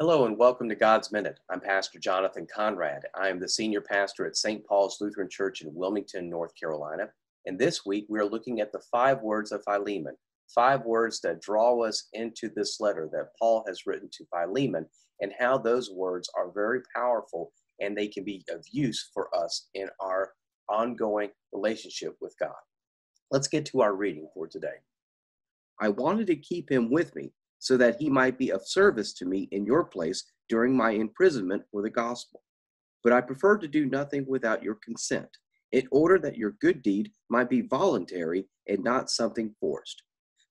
Hello and welcome to God's Minute. I'm Pastor Jonathan Conrad. I am the senior pastor at St. Paul's Lutheran Church in Wilmington, North Carolina. And this week we're looking at the 5 words of Philemon, 5 words that draw us into this letter that Paul has written to Philemon, and how those words are very powerful and they can be of use for us in our ongoing relationship with God. Let's get to our reading for today. I wanted to keep him with me, so that he might be of service to me in your place during my imprisonment for the gospel. But I prefer to do nothing without your consent, in order that your good deed might be voluntary and not something forced.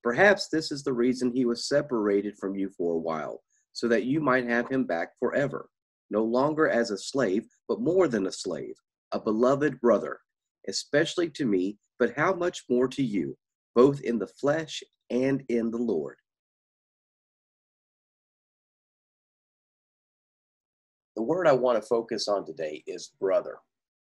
Perhaps this is the reason he was separated from you for a while, so that you might have him back forever, no longer as a slave, but more than a slave, a beloved brother, especially to me, but how much more to you, both in the flesh and in the Lord. The word I want to focus on today is brother.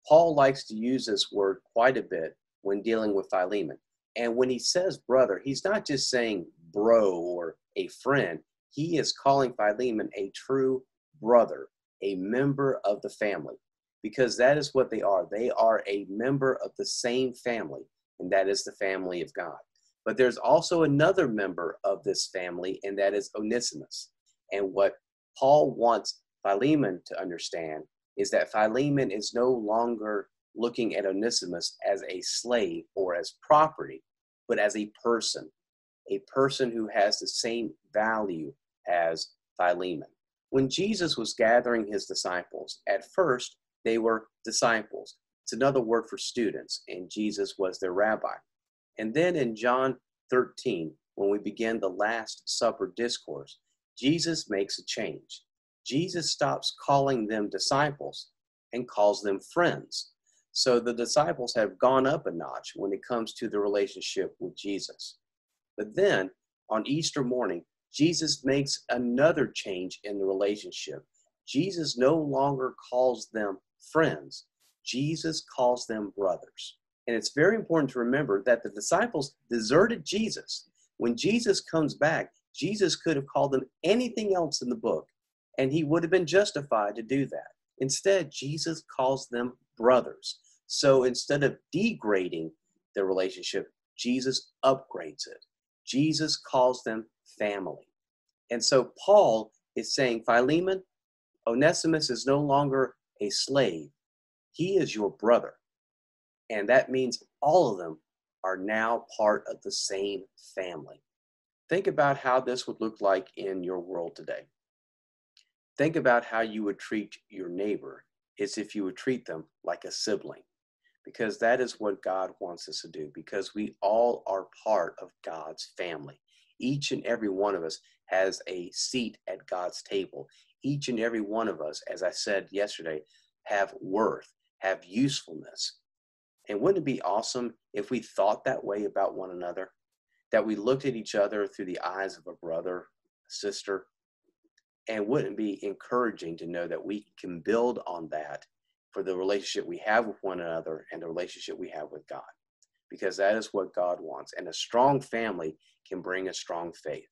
Paul likes to use this word quite a bit when dealing with Philemon. And when he says brother, he's not just saying bro or a friend. He is calling Philemon a true brother, a member of the family, because that is what they are. They are a member of the same family, and that is the family of God. But there's also another member of this family, and that is Onesimus. And what Paul wants Philemon to understand is that Philemon is no longer looking at Onesimus as a slave or as property, but as a person who has the same value as Philemon. When Jesus was gathering his disciples, at first they were disciples. It's another word for students, and Jesus was their rabbi. And then in John 13, when we begin the Last Supper discourse, Jesus makes a change. Jesus stops calling them disciples and calls them friends. So the disciples have gone up a notch when it comes to the relationship with Jesus. But then on Easter morning, Jesus makes another change in the relationship. Jesus no longer calls them friends. Jesus calls them brothers. And it's very important to remember that the disciples deserted Jesus. When Jesus comes back, Jesus could have called them anything else in the book, and he would have been justified to do that. Instead, Jesus calls them brothers. So instead of degrading the relationship, Jesus upgrades it. Jesus calls them family. And so Paul is saying, Philemon, Onesimus is no longer a slave. He is your brother. And that means all of them are now part of the same family. Think about how this would look like in your world today. Think about how you would treat your neighbor as if you would treat them like a sibling, because that is what God wants us to do, because we all are part of God's family. Each and every one of us has a seat at God's table. Each and every one of us, as I said yesterday, have worth, have usefulness. And wouldn't it be awesome if we thought that way about one another, that we looked at each other through the eyes of a brother, a sister? And wouldn't it be encouraging to know that we can build on that for the relationship we have with one another and the relationship we have with God? Because that is what God wants. And a strong family can bring a strong faith.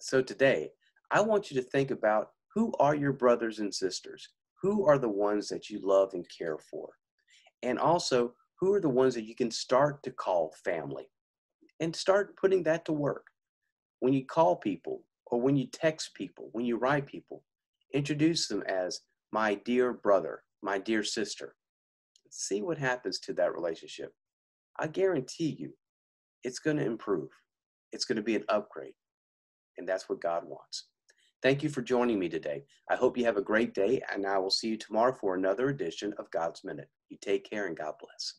So today, I want you to think about, who are your brothers and sisters? Who are the ones that you love and care for? And also, who are the ones that you can start to call family? And start putting that to work. When you call people, or when you text people, when you write people, introduce them as my dear brother, my dear sister. See what happens to that relationship. I guarantee you, it's going to improve. It's going to be an upgrade. And that's what God wants. Thank you for joining me today. I hope you have a great day, and I will see you tomorrow for another edition of God's Minute. You take care, and God bless.